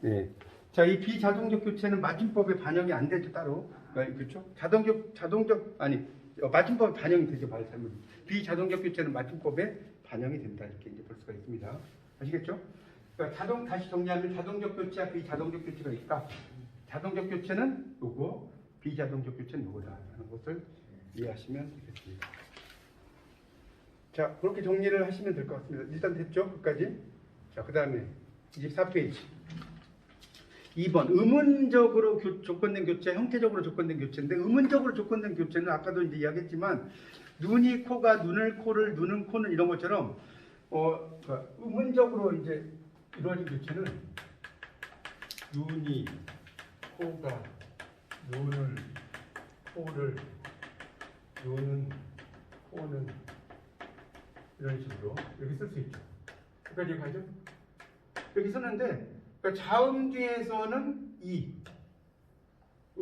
예. 자, 이 비자동적 교체는 맞춤법에 반영이 안 되죠, 따로. 그렇죠? 맞춤법에 반영이 되죠, 말 잘못. 비자동적 교체는 맞춤법에 반영이 된다. 이렇게 이제 볼 수가 있습니다. 아시겠죠? 그러니까 다시 정리하면 자동적 교체와 비자동적 교체가 있다. 자동적 교체는 요거, 비자동적 교체는 요거다. 하는 것을 이해하시면 되겠습니다. 자, 그렇게 정리를 하시면 될 것 같습니다. 일단 됐죠? 끝까지. 자, 그 다음에 24페이지. 2번 의문적으로 조건된 교체, 형태적으로 조건된 교체인데 의문적으로 조건된 교체는 아까도 이제 이야기했지만 눈이 코가 눈을 코를 눈은 코는 이런 것처럼 그러니까 의문적으로 이제 이루어진 교체는 눈이 코가 눈을 코를 눈은 코는 이런 식으로 여기 쓸 수 있죠. 여기까지 가죠. 여기 쓰는데 그러니까 자음 뒤에서는 이,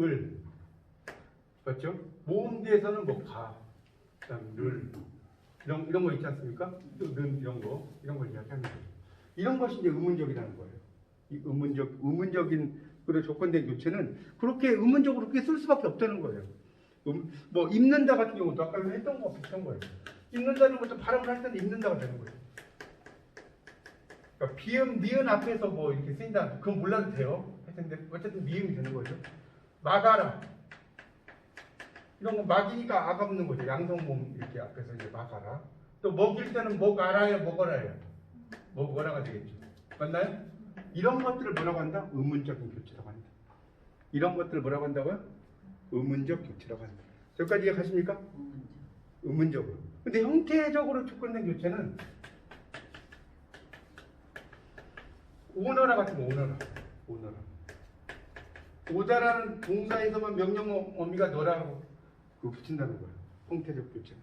을, 맞죠? 모음 뒤에서는 뭐 가, 그다음 를 이런 거 있지 않습니까? 는 이런 걸 이야기하는 거죠. 이런 것이 이제 의문적이라는 거예요. 이 의문적인 그런 조건된 교체는 그렇게 의문적으로 그렇게 쓸 수밖에 없다는 거예요. 뭐 입는다 같은 경우도 아까 했던 거 비슷한 거예요. 입는다는 것도 발음을 할 때는 입는다가 되는 거예요. 그러니까 비음, 니은 앞에서 뭐 이렇게 쓰인다. 그건 몰라도 돼요. 근데 어쨌든 미음이 되는 거죠. 막아라. 이런 거 막이니까 아가 붙는 거죠. 양성몸 이렇게 앞에서 이제 막아라. 또 먹일 때는 먹알아요, 먹어라요. 먹어라가 되겠죠. 맞나요? 이런 것들을 뭐라고 한다? 의문적인 교체라고 한다. 이런 것들을 뭐라고 한다고요? 의문적 교체라고 한다. 여기까지 이해가십니까? 의문적으로. 근데 형태적으로 조건된 교체는 오너라 같은 거, 오너라. 오다라는 동사에서만 명령 어미가 너라고 붙인다는 거예요. 형태적 교체는.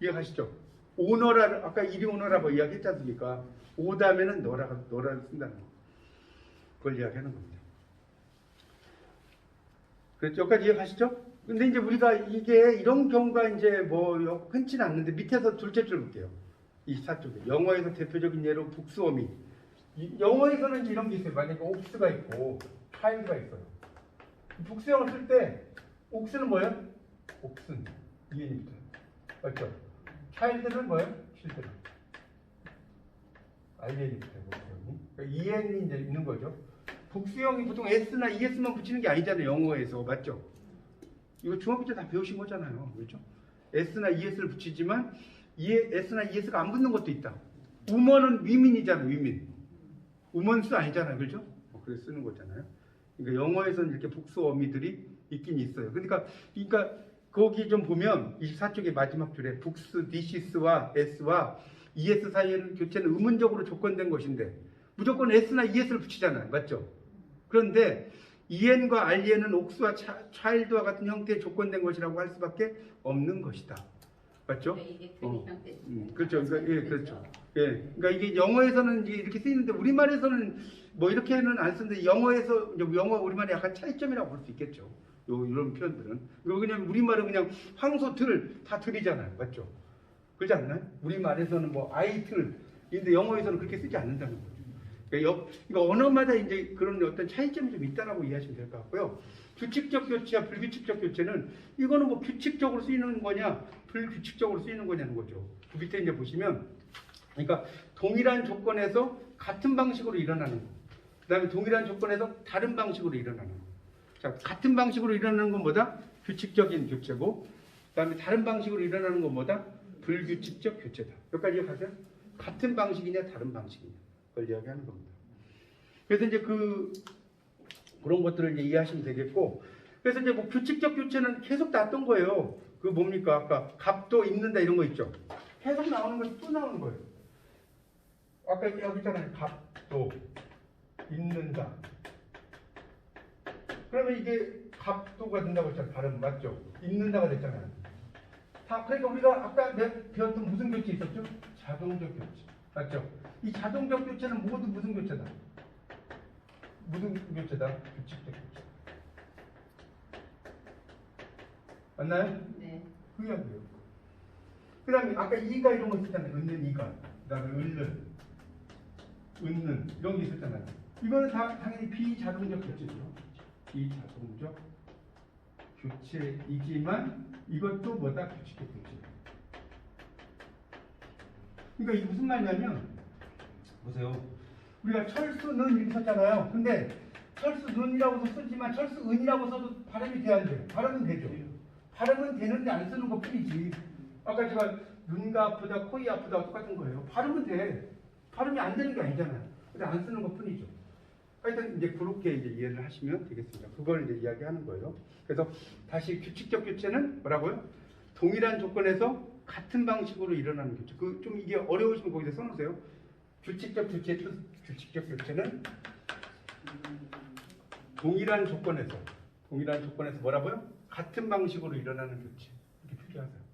이해가시죠? 오너라를, 아까 이리 오너라고 이야기했지 않습니까? 오다면은 너라를 쓴다는 거. 그걸 이야기하는 겁니다. 그래서 여기까지 이해가시죠? 근데 이제 우리가 이게 이런 경우가 이제 뭐 흔치는 않는데 밑에서 둘째 줄 볼게요. 24쪽에. 영어에서 대표적인 예로 북수어미. 영어에서는 이런 게 있어요. 만약에 옥스가 있고 차일드가 있어요. 북수형을 쓸 때 옥스는 뭐예요? 옥슨. 이엔이 붙어요. 맞죠? 차일드는 뭐예요? 칠드는. IN이 붙어요. 북수형이. 그러니까 EN이 이제 있는 거죠. 북수형이 보통 S나 ES만 붙이는 게 아니잖아요. 영어에서. 맞죠? 이거 중학교 때 다 배우신 거잖아요. 그렇죠? S나 ES를 붙이지만 S나 ES가 안 붙는 것도 있다. 우먼은 위민이잖아요. 위민. 우먼수 아니잖아요. 그렇죠? 그래서 쓰는 거잖아요. 그러니까 영어에서는 이렇게 복수 어미들이 있긴 있어요. 그러니까 거기 좀 보면 24쪽의 마지막 줄에 북스, 디시스와 S와 ES 사이에는 교체는 의문적으로 조건된 것인데 무조건 S나 ES를 붙이잖아요. 맞죠? 그런데 EN과 REN은 옥수와 차일드와 같은 형태의 조건된 것이라고 할 수밖에 없는 것이다. 맞죠? 그렇죠. 그러니까, 예, 그렇죠. 예, 그러니까 이게 영어에서는 이렇게 쓰이는데 우리말에서는 뭐 이렇게는 안 쓰는데 영어에서 영어 우리말이 약간 차이점이라고 볼 수 있겠죠. 이런 표현들은. 왜냐면 우리말은 그냥 황소 틀 다 틀이잖아요. 맞죠? 그렇지 않나요? 우리말에서는 뭐 아이 틀인데 영어에서는 그렇게 쓰지 않는다는 거죠. 그러니까 언어마다 이제 그런 어떤 차이점이 좀 있다라고 이해하시면 될 것 같고요. 규칙적 교체와 불규칙적 교체는 이거는 뭐 규칙적으로 쓰이는 거냐, 불규칙적으로 쓰이는 거냐는 거죠. 그 밑에 이제 보시면, 그러니까 동일한 조건에서 같은 방식으로 일어나는 거. 그다음에 동일한 조건에서 다른 방식으로 일어나는 거. 자, 같은 방식으로 일어나는 건 뭐다? 규칙적인 교체고, 그다음에 다른 방식으로 일어나는 건 뭐다? 불규칙적 교체다. 여기까지 이해가세요? 같은 방식이냐, 다른 방식이냐. 그걸 이야기하는 겁니다. 그래서 이제 그런 것들을 이제 이해하시면 되겠고, 그래서 이제 뭐 규칙적 교체는 계속 나왔던 거예요. 그 뭡니까? 아까 값도 입는다 이런 거 있죠. 계속 나오는 것이 또 나오는 거예요. 아까 여기 있잖아요. 값도 입는다. 그러면 이게 값도가 된다고 했잖아요. 발음 맞죠? 입는다가 됐잖아요. 그러니까 우리가 아까 배웠던 무슨 교체 있었죠? 자동적 교체. 맞죠? 이 자동적 교체는 모두 무슨 교체다? 무슨 교체다? 규칙적 교체. 맞나요? 네. 그게 안 돼요. 그 다음에 아까 이가 이런 거 있었잖아요. 은는 이가. 그 다음에 은는 이런 게 있었잖아요. 이거는 당연히 비자동적 교체죠. 비자동적 교체이지만 이것도 뭐다? 규칙적 교체. 그러니까 이게 무슨 말이냐면 보세요. 우리가 철수는 이렇게 썼잖아요. 근데 철수는이라고도 쓰지만 철수은이라고 써도 발음이 돼야 안 돼요? 발음은 되죠. 발음은 되는데 안 쓰는 것 뿐이지. 아까 제가 눈가 아프다, 코이 아프다 똑같은 거예요. 발음은 돼. 발음이 안 되는 게 아니잖아요. 근데 안 쓰는 것 뿐이죠. 하여튼 이제 그렇게 이제 이해를 하시면 되겠습니다. 그걸 이제 이야기하는 거예요. 그래서 다시 규칙적 교체는 뭐라고요? 동일한 조건에서 같은 방식으로 일어나는 교체. 그 좀 이게 어려우시면 거기다 써놓으세요. 규칙적 교체는 동일한 조건에서 뭐라고요? 같은 방식으로 일어나는 교체. 이렇게 표기하세요.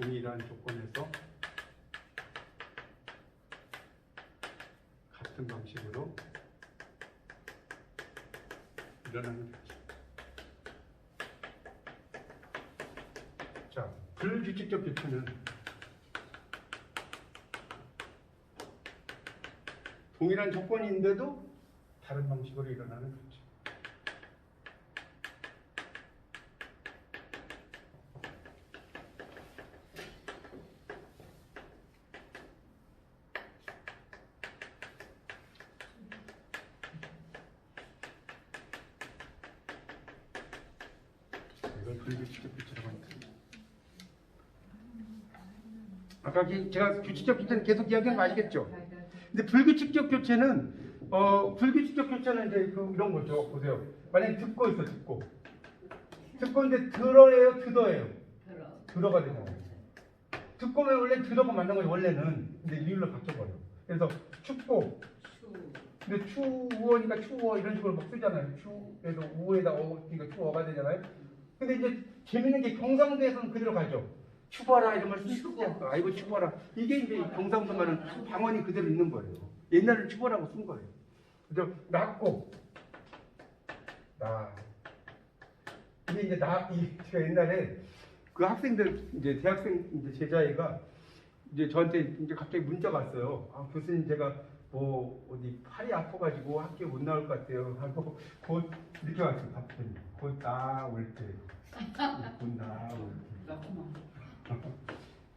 동일한 조건에서 같은 방식으로 일어나는 교체. 자, 불규칙적 교체는 동일한 조건인데도 다른 방식으로 일어나는 교체. 이걸 불규칙적 교체라고 합니다. 아까 제가 규칙적 교체는 계속 이야기한 거 아시겠죠? 근데 불규칙적 교체는 이제 이런 거죠. 보세요. 만약에 듣고 있어, 듣고인데 들어예요, 드더예요. 들어가 되잖아요. 듣고면 원래 들어가 맞는 거예요, 원래는. 근데 이율로 바뀌어버려. 그래서 춥고, 근데 추우니까 추워 이런 식으로 막 쓰잖아요. 그래서 우에다 그러니까 추워가 되잖아요. 근데 이제 재밌는 게 경상도에서는 그대로 가죠. 추워라 이런 말 쓰고, 아이고 추워라. 이게 이제 경상도 말은 방언이 그대로 있는 거예요. 옛날에는 추워라고 쓴 거예요. 그래서 낮고, 이게 이제 제가 옛날에 그 학생들 이제 대학생 이제 제자애가 이제 저한테 이제 갑자기 문자가 왔어요. 아, 교수님 제가 뭐 어디 팔이 아파가지고 학교에 못 나올 것 같아요. 하고 곧 이렇게 왔어요. 답변이 곧 나올 때. 곧 나올 때.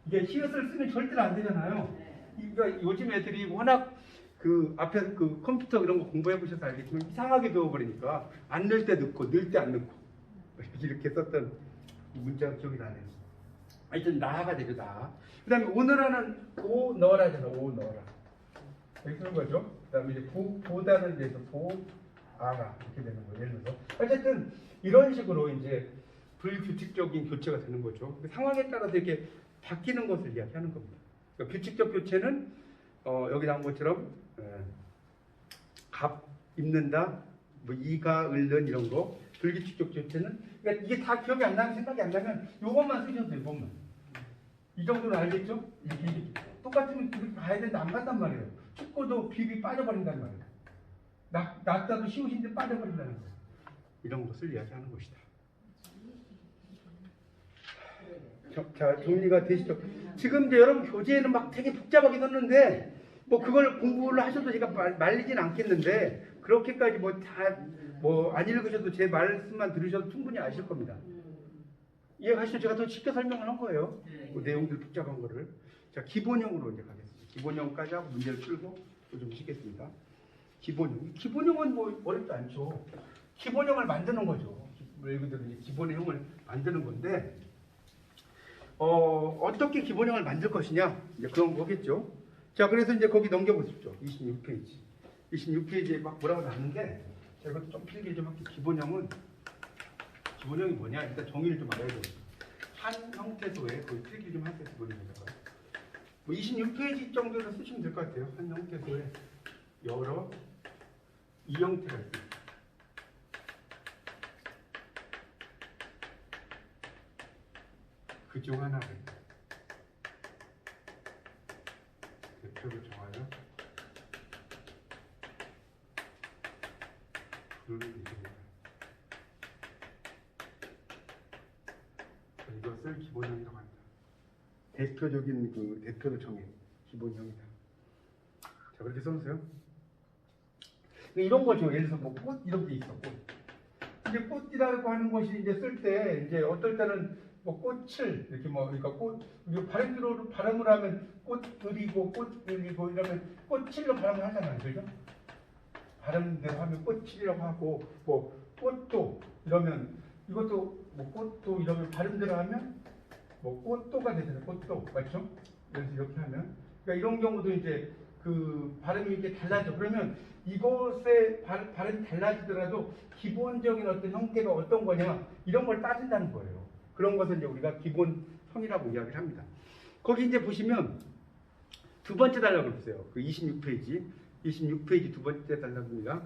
이게 히읗을 쓰면 절대로 안 되잖아요. 그러니까 요즘 애들이 워낙 그 앞에 그 컴퓨터 이런 거 공부해 보셔서 알겠지만 이상하게 배워버리니까 안 넣을 때 넣고 넣을 때 안 넣고 이렇게 썼던 문자가 기억이 나네요. 하여튼 나가 되죠. 그 다음에 오너라는 오 넣어라잖아. 오 넣어라 이렇게 쓰는 거죠. 그 다음에 이제 보다는 이제 보아라 이렇게 되는 거예요. 예를 들어서 어쨌든 이런 식으로 이제 불규칙적인 교체가 되는 거죠. 상황에 따라서 이렇게 바뀌는 것을 이야기하는 겁니다. 그러니까 규칙적 교체는 여기 나온 것처럼 갑 입는다, 뭐 이가 을는 이런 거. 불규칙적 교체는 그러니까 이게 다 기억이 안 나면 생각이 안 나면 요것만 쓰셔도 돼요. 이것만. 이 정도는 알겠죠? 이렇게 똑같으면 이렇게 가야 되는데 안 간단 말이에요. 춥고도 비비 빠져버린단 말이에요. 낮다도 쉬우신데 빠져버린다는 거예요. 이런 것을 이야기하는 것이다. 자, 정리가 되시죠? 지금 이제 여러분 교재에는 막 되게 복잡하게 썼는데 뭐 그걸 공부를 하셔도 제가 말리진 않겠는데 그렇게까지 뭐 다 뭐 안 읽으셔도 제 말씀만 들으셔도 충분히 아실 겁니다. 이해하시죠? 제가 더 쉽게 설명을 한 거예요. 그 내용들 복잡한 거를. 자, 기본형으로 이제 가겠습니다. 기본형까지 하고 문제를 풀고 좀 쉬겠습니다. 기본형은 뭐 어렵지 않죠. 기본형을 만드는 거죠. 말 그대로 이제 기본형을 만드는 건데 어떻게 기본형을 만들 것이냐 이제 그런 거겠죠. 자, 그래서 이제 거기 넘겨보십시오. 26페이지. 26페이지에 막 뭐라고 나왔는데 제가 이것도 좀 필기 좀 할게요. 기본형이 뭐냐? 일단 정의를 좀 알아야 돼요. 한 형태소에 거의 필기 좀 하세요. 기본형에다가. 뭐 26페이지 정도로 쓰시면 될 것 같아요. 한 형태소에 여러 이 형태가 있습니다. 그 중 하나를 대표를 정하여 부르는 일입니다. 이것을 기본형이라고 합니다. 대표적인 그 대표를 정해 기본형이다. 자, 그렇게 써놓으세요. 이런 거죠. 예를 들어서 뭐 꽃 이런 게 있어. 꽃. 이제 꽃이라고 하는 것이 이제 쓸 때 이제 어떨 때는 뭐 꽃을 이렇게 뭐 그러니까 꽃 이거 발음을 하면 꽃을이고 꽃을이고 이러면 꽃칠로 발음을 하잖아요. 그죠? 발음대로 하면 꽃칠이라고 하고 뭐 꽃도 이러면 이것도 뭐 꽃도 이러면 발음대로 하면 뭐 꽃도가 되잖아요. 꽃도 맞죠? 그래서 이렇게 하면 그러니까 이런 경우도 이제 그 발음이 이렇게 달라져. 그러면 이것의 발음이 달라지더라도 기본적인 어떤 형태가 어떤 거냐 이런 걸 따진다는 거예요. 그런 것을 이제 우리가 기본형이라고 이야기를 합니다. 거기 이제 보시면 두 번째 단락을 보세요. 그 26페이지 두 번째 단락입니다.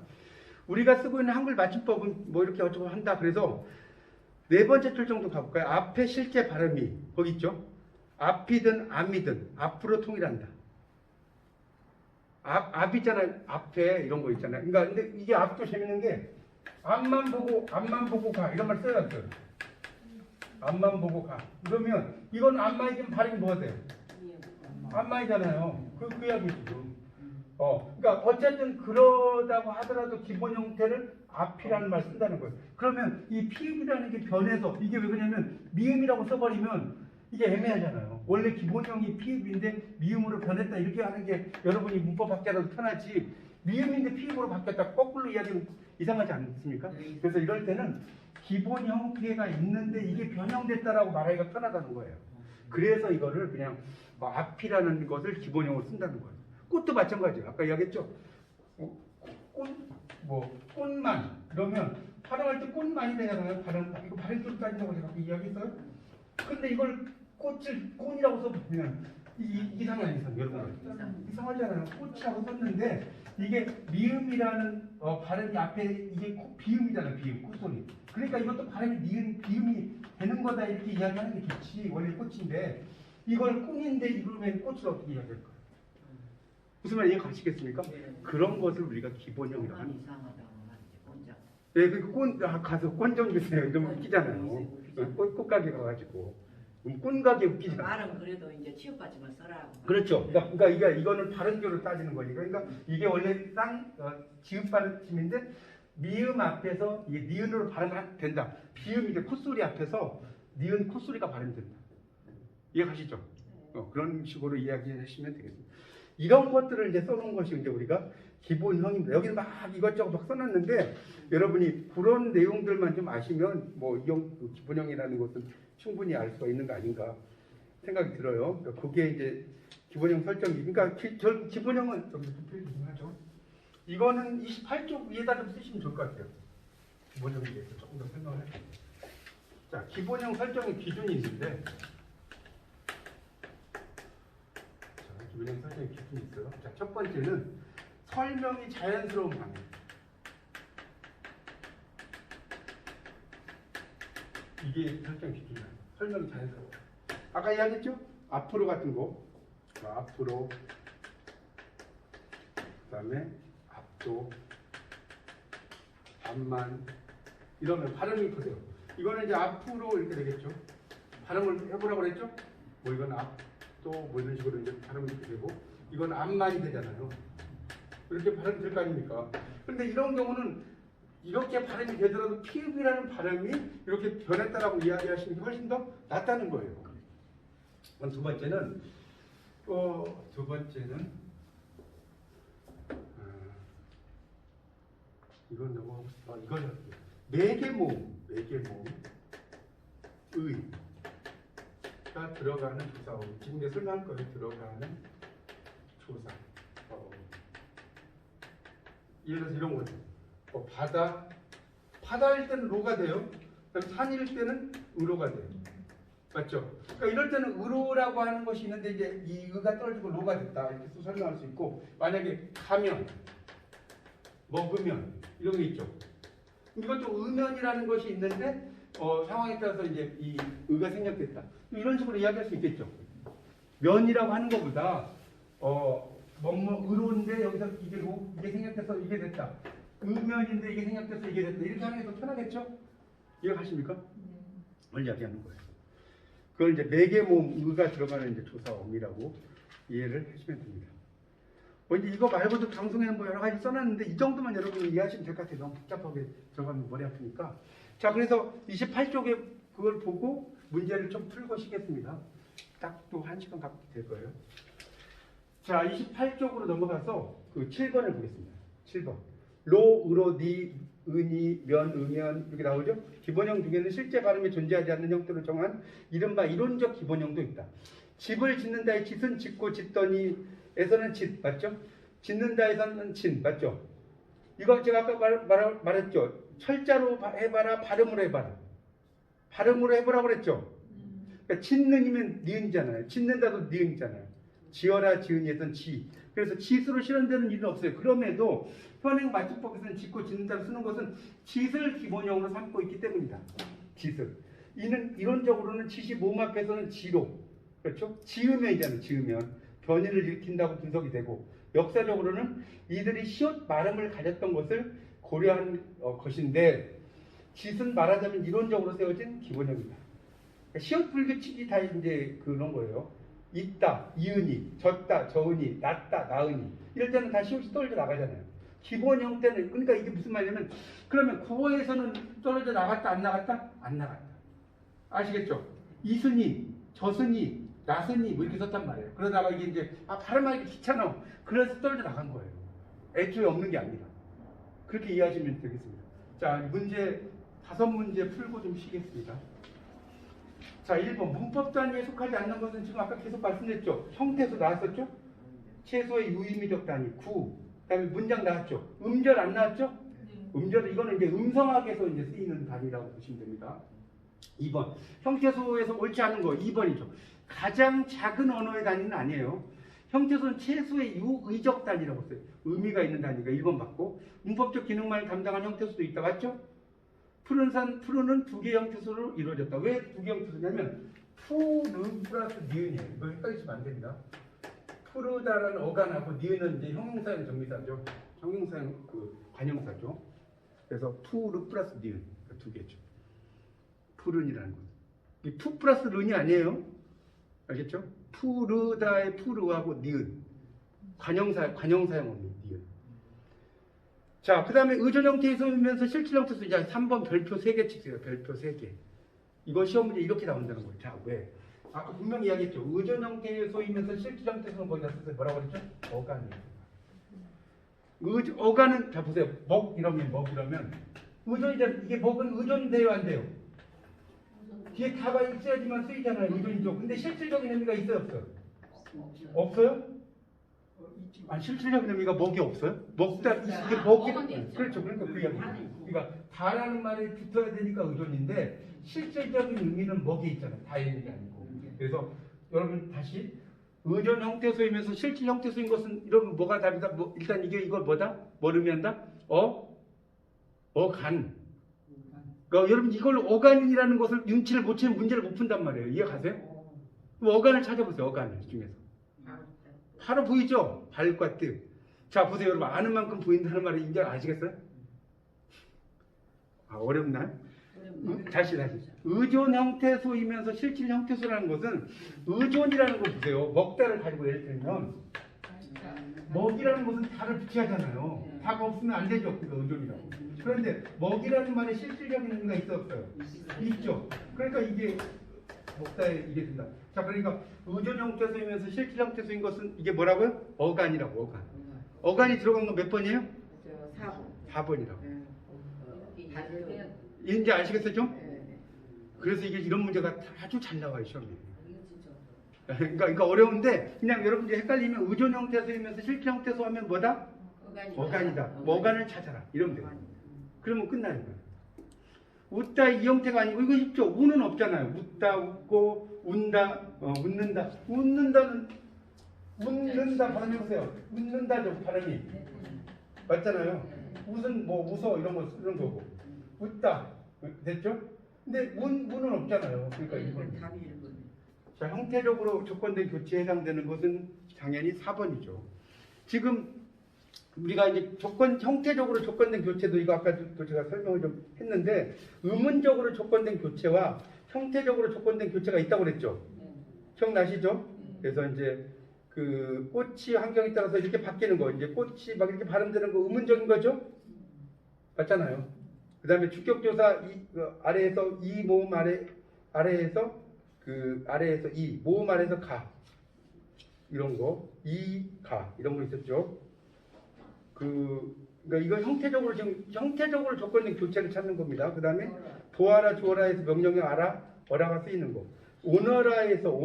우리가 쓰고 있는 한글 맞춤법은 뭐 이렇게 어쩌고 한다. 그래서 네 번째 줄 정도 가볼까요? 앞에 실제 발음이 거기 있죠. 앞이든 암이든 앞으로 통일한다. 앞이잖아요. 앞에 이런 거 있잖아요. 그러니까 근데 이게 앞도 재밌는 게 앞만 보고 가 이런 말 써놨어요. 앞만 보고 가. 그러면 이건 앞만이면 발음이 뭐가 돼요? 앞만이잖아요. 그 이야기죠. 그러니까 어쨌든 그러다고 하더라도 기본 형태를 앞이라는 말 쓴다는 거예요. 그러면 이 피읍이라는 게 변해서 이게 왜 그러냐면 미음이라고 써버리면 이게 애매하잖아요. 원래 기본형이 피읍인데 미음으로 변했다 이렇게 하는 게 여러분이 문법학자라도 편하지 미음인데 피읍으로 바뀌었다 거꾸로 이야기는 이상하지 않습니까? 그래서 이럴 때는 기본 형태가 있는데 이게 변형됐다라고 말하기가 편하다는 거예요. 그래서 이거를 그냥 뭐 앞이라는 것을 기본형으로 쓴다는 거예요. 꽃도 마찬가지예요. 아까 이야기했죠. 꽃만 그러면 발음할 때 꽃만이 되잖아요. 이거 발음으로 따진다고 제가 이야기했어요. 근데 이걸 꽃이라고 써보면 이상해 안 이상 여러분 이상하잖아요. 꽃이라고 썼는데 이게 미음이라는 발음이 앞에 이게 비음이잖아요. 비음 꽃소리. 그러니까 이것도 발음이 비음이 되는 거다 이렇게 이야기하는 게 좋지. 원래 꽃인데 이걸 꾼인데 이러면 꽃을 어떻게 이야기할 거예요? 무슨 말인지 가시겠습니까? 그런 것을 우리가 기본형이라고 하는 거예요. 네, 가서 꼰 좀 주세요. 이러면 웃기잖아요. 꽃가게 가가지고. 꾼가게 웃기잖아요. 말은 그래도 이제 취업받지만 써라고. 그렇죠. 그러니까 이거는 발음교로 따지는 거니까. 그러니까 이게 원래 지읒 발음인데 미음 앞에서 이게 니은으로 발음이 된다. 비음 이제 콧소리 앞에서 니은 콧소리가 발음된다. 이해가시죠? 그런 식으로 이야기하시면 되겠습니다. 이런 것들을 이제 써놓은 것이 이제 우리가 기본형입니다. 여기는 막 이것저것 막 써놨는데 여러분이 그런 내용들만 좀 아시면 뭐 이 기본형이라는 것은 충분히 알 수가 있는 거 아닌가 생각이 들어요. 그게 이제 기본형 설정이. 그러니까 기본형은 좀 표현 좀 하죠. 이거는 28쪽 위에다 좀 쓰시면 좋을 것 같아요. 기본형에 대해서 조금 더 설명을 할게요. 자, 기본형 설정의 기준이 있는데 기본형 설정의 기준이 있어요. 자, 첫 번째는 설명이 자연스러운 방향. 이게 설정 기준이에요. 설명이 자연스러워. 아까 이야기했죠? 앞으로 같은 거. 앞으로. 그 다음에 앞도. 앞만. 이러면 발음이 보세요. 이거는 이제 앞으로 이렇게 되겠죠? 발음을 해보라고 그랬죠? 뭐 이건 앞도 뭐 이런 식으로 이제 발음이 이렇게 되고 이건 앞만이 되잖아요. 이렇게 발음이 될 거 아닙니까? 근데 이런 경우는 이렇게 발음이 되더라도 피읍이라는 발음이 이렇게 변했다라고 이야기하시는 게 훨씬 더 낫다는 거예요. 그럼 두 번째는 이건 넘어가고 싶어. 이거는 매개모음 의가 들어가는 조사어. 지금 이제 설명할 거예요. 들어가는 조사. 예를 들어서 이런 거죠. 바다일 때는 로가 돼요. 그럼 산일 때는 의로가 돼요. 맞죠? 그러니까 이럴 때는 의로라고 하는 것이 있는데 이제 이 의가 떨어지고 로가 됐다 이렇게 또 설명할 수 있고 만약에 가면, 먹으면 이런 게 있죠. 이것도 의면이라는 것이 있는데 상황에 따라서 이제 이 의가 생략됐다. 이런 식으로 이야기할 수 있겠죠. 면이라고 하는 것보다 의로운데 여기서 이게 생략돼서 이게 됐다. 의면인데 이게 생략돼서 이게 됐다. 이렇게 하는 게 더 편하겠죠? 이해가십니까? 그걸 이야기하는 거예요. 그걸 이제 매개모음 의가 들어가는 이제 조사어미라고 이해를 하시면 됩니다. 뭐 이제 이거 말고도 방송에는 뭐 여러 가지 써놨는데 이 정도만 여러분이 이해하시면 될 것 같아요. 너무 복잡하게 들어가면 머리 아프니까. 자, 그래서 28쪽에 그걸 보고 문제를 좀 풀고 시겠습니다. 딱 또 1시간 갖고 될 거예요. 자, 28쪽으로 넘어가서 그 7번을 보겠습니다. 7번. 로, 으로, 니, 은이, 면, 음연 이렇게 나오죠? 기본형 중에는 실제 발음이 존재하지 않는 형태로 정한 이른바 이론적 기본형도 있다. 집을 짓는다의 짓은 짓고 짓더니에서는 짓 맞죠? 짓는다에서는 진 맞죠? 이거 제가 아까 말했죠? 철자로 해봐라, 발음으로 해봐라. 발음으로 해보라고 그랬죠? 그러니까 짓는이면 니은이잖아요. 짓는다도 니은이잖아요. 지어라 지은이에선 지. 그래서 짓으로 실현되는 일은 없어요. 그럼에도 현행 맞춤법에서는 짓고 짓는다를 쓰는 것은 짓을 기본형으로 삼고 있기 때문이다. 짓을. 이는 이론적으로는 짓이 몸 앞에서는 지로, 그렇죠? 지으면이잖아요. 지으면 변이를 일으킨다고 분석이 되고, 역사적으로는 이들이 시옷 발음을 가졌던 것을 고려한 것인데, 짓은 말하자면 이론적으로 세워진 기본형이다. 그러니까 시옷 불규칙이 다 이제 그런 거예요. 있다, 이은이, 졌다, 저은이, 낮다, 나은이. 이럴 때는 다 시옷이 떨어져 나가잖아요. 기본 형태는, 그러니까 이게 무슨 말이냐면, 그러면 국어에서는 떨어져 나갔다, 안 나갔다? 안 나갔다. 아시겠죠? 이순이, 저순이, 나순이, 뭐 이렇게 썼단 말이에요. 그러다가 이게 이제, 발음하기 귀찮아. 그래서 떨어져 나간 거예요. 애초에 없는 게 아니라. 그렇게 이해하시면 되겠습니다. 자, 문제, 5문제 풀고 좀 쉬겠습니다. 자, 1번. 문법 단위에 속하지 않는 것은 지금 아까 계속 말씀드렸죠? 형태에서 나왔었죠? 최소의 유의미적 단위, 구. 그 다음에 문장 나왔죠? 음절 안 나왔죠? 음절, 이거는 이제 음성학에서 이제 쓰이는 단위라고 보시면 됩니다. 2번. 형태소에서 옳지 않은 거, 2번이죠. 가장 작은 언어의 단위는 아니에요. 형태소는 최소의 유의적 단위라고 써요. 의미가 있는 단위가 1번 맞고, 문법적 기능만을 담당한 형태소도 있다, 맞죠? 푸른산, 푸르는 두 개의 형태소로 이루어졌다. 왜 두 개의 형태소냐면 푸르 플러스 니은이에요. 이거 헷갈리시면 안 됩니다. 푸르다라는 어간하고 니은은 이제 형용사형 정미사죠. 형용사형 그 관형사죠. 그래서 푸르 플러스 니은 두 개죠. 푸른이라는 것. 이 푸 플러스 른이 아니에요. 알겠죠? 푸르다의 푸르하고 니은 관형사형입니다. 니은. 자, 그 다음에 의존 형태에서 오면서 실질 형태에서 이제 3번 별표 3개 찍세요. 별표 3개. 이거 시험 문제 이렇게 나온다는 거예요. 자, 왜? 아까 분명히 이야기했죠. 의존 형태에서이면서 실질 형태에서는 거기다 쓰세요. 뭐라고 그랬죠? 어간이에요. 어간은, 자, 보세요. 먹 이러면, 의존이잖아요. 이게 먹은 의존돼요, 안 돼요? 뒤에 다가 있어야지만 쓰이잖아요. 의존이죠. 근데 실질적인 의미가 있어요, 없어요? 없어요? 실질적인 의미가 먹이 없어요? 먹다, 이게 먹이, 그렇죠. 그러니까 그 이야기. 그러니까 다라는 말이 붙어야 되니까 의존인데, 실질적인 의미는 먹이 있잖아요. 다의 의미가 아니고. 그래서 여러분 다시, 의존 형태소이면서 실질 형태소인 것은, 여러분 뭐가 답이다? 뭐, 일단 이걸 뭐다? 뭘 의미한다? 어간. 그러니까 여러분 이걸로 어간이라는 것을 윤치를 못 채면 문제를 못 푼단 말이에요. 이해가세요? 그럼 어간을 찾아보세요. 어간을 중에서. 바로 보이죠? 발과 뜻. 자, 보세요. 여러분 아는 만큼 보인다는 말을 이제 아시겠어요? 어렵나요? 다시. 의존 형태소이면서 실질 형태소라는 것은 의존이라는 걸 보세요. 먹다를 가지고 예를 들면 먹이라는 것은 다를 붙여야잖아요. 다가 없으면 안 되죠. 그러니까 의존이라고. 그런데 먹이라는 말에 실질적인 의미가 있어 없어요? 있죠. 그러니까 이게 먹다에 이게 된다. 자, 그러니까 의존 형태소이면서 실질 형태소인 것은 이게 뭐라고요? 어간이라고. 어간. 어간이 들어간 건 몇 번이에요? 4번이라고. 이제 아시겠어요 좀? 그래서 이게 이런 문제가 아주 잘 나와요 시험에. 그러니까 어려운데 그냥 여러분들이 헷갈리면 의존 형태소이면서 실질 형태소 하면 뭐다? 어간이다. 어간을 찾아라. 이러면 돼요. 그러면 끝나요. 웃다 이 형태가 아니고 이거 쉽죠. 우는 없잖아요. 웃다, 웃고, 운다, 웃는다. 웃는다 발음해보세요. 웃는다죠 발음이. 맞잖아요. 웃은 뭐 웃어 이런 거고. 웃다 됐죠? 근데 운은 없잖아요. 그러니까 이건 답이 1번. 자, 형태적으로 조건된 교체에 해당되는 것은 당연히 4번이죠. 지금 우리가 이제 형태적으로 조건된 교체도 이거 아까도 제가 설명을 좀 했는데 의문적으로 조건된 교체와 형태적으로 조건된 교체가 있다고 그랬죠. 기억나시죠? 그래서 이제 그 꽃이 환경에 따라서 이렇게 바뀌는 거, 이제 꽃이 막 이렇게 발음되는 거 의문적인 거죠? 맞잖아요. 그 다음에 주격조사 아래에서 이 모음 아래에서 그 아래에서 이 모음 아래에서 가 이런 거, 이 가 이런 거 있었죠. 그러니까 이거 형태적으로 지금 형태적으로 조건적 교체를 찾는 겁니다. 그 다음에 보아라 주어라에서 명령형 아라 어라가 쓰이는 거. 오너라에서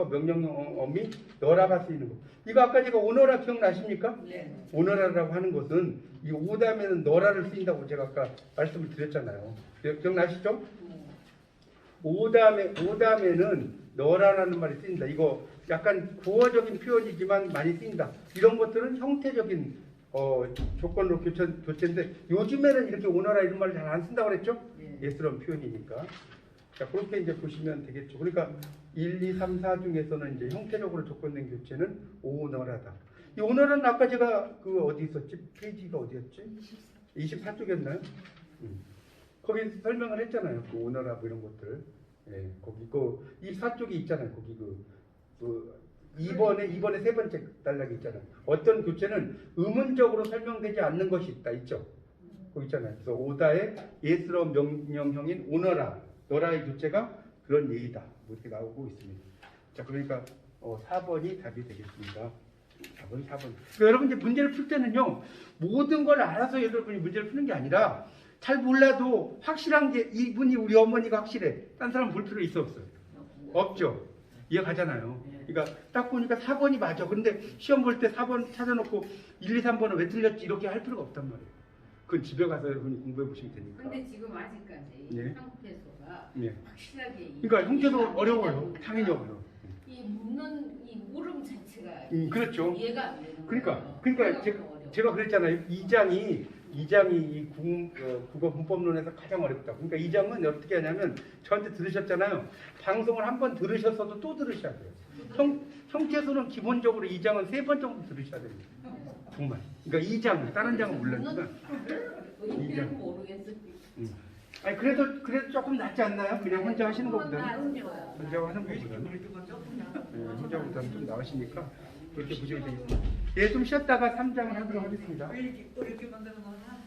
명령형 어미 너라가 쓰이는 거. 이거 아까 제가 오너라 기억나십니까? 네. 오너라라고 하는 것은 이 오다음에는 너라를 쓰인다고 제가 아까 말씀을 드렸잖아요. 기억나시죠? 오다음에는 너라라는 말이 쓰인다. 이거 약간 구어적인 표현이지만 많이 쓰인다. 이런 것들은 형태적인 조건으로 교체인데 요즘에는 이렇게 오너라 이런 말을 잘 안 쓴다고 그랬죠? 예스러운 표현이니까. 자, 그렇게 이제 보시면 되겠죠. 그러니까 1, 2, 3, 4 중에서는 이제 형태적으로 조건된 교체는 오너라다. 이 오너라는 아까 제가 그 어디 있었지? 페이지가 어디였지? 24쪽이었나요? 거기 설명을 했잖아요. 그 오너라 뭐 이런 것들. 예, 거기 그 24쪽이 있잖아요. 거기 그 2번에 세 번째 단락이 있잖아요. 어떤 교체는 의문적으로 설명되지 않는 것이 있죠. 거기 있잖아요. 그래서 오다의 예스러운 명령형인 오너라, 너라의 교체가 그런 예이다. 뭐 이렇게 나오고 있습니다. 자, 그러니까 4번이 답이 되겠습니다. 4번. 그러니까 여러분 이제 문제를 풀 때는요, 모든 걸 알아서 여러분이 문제를 푸는 게 아니라 잘 몰라도 확실한 게 이분이 우리 어머니가 확실해. 딴 사람 볼 필요 있어 없어요? 없죠. 이해가잖아요. 그러니까 딱 보니까 4번이 맞아. 그런데 시험 볼 때 4번 찾아놓고 1, 2, 3번은 왜 틀렸지? 이렇게 할 필요가 없단 말이에요. 그건 집에 가서 여러분이 공부해 보시면 되니까. 근데 지금 아직까지 네. 형태소가 네. 확실하게 그러니까 형태도 어려워요. 당연히 어려워요. 이 묻는 이 물음 자체가 그렇죠. 이해가 안 되는 그러니까 거예요. 제가 그랬잖아요. 2장이 이 국어 문법론에서 가장 어렵다. 그러니까 2장은 어떻게 하냐면 저한테 들으셨잖아요. 방송을 한 번 들으셨어도 또 들으셔야 돼요. 형태소는 기본적으로 2장은 3번 정도 들으셔야 됩니다. 정말. 그러니까 2장, 다른 장은 몰라니까. 의미는 모르겠어요. 아니 그래도 조금 낫지 않나요? 그냥 혼자 하시는 것보다는. 나아요. 혼자 하는 것보다는. 혼자보다는 좀 나으시니까 그렇게 보시면 되겠습니다. 예, 좀 쉬었다가 3장을 하도록 하겠습니다. 왜 이렇게 만드는 거야?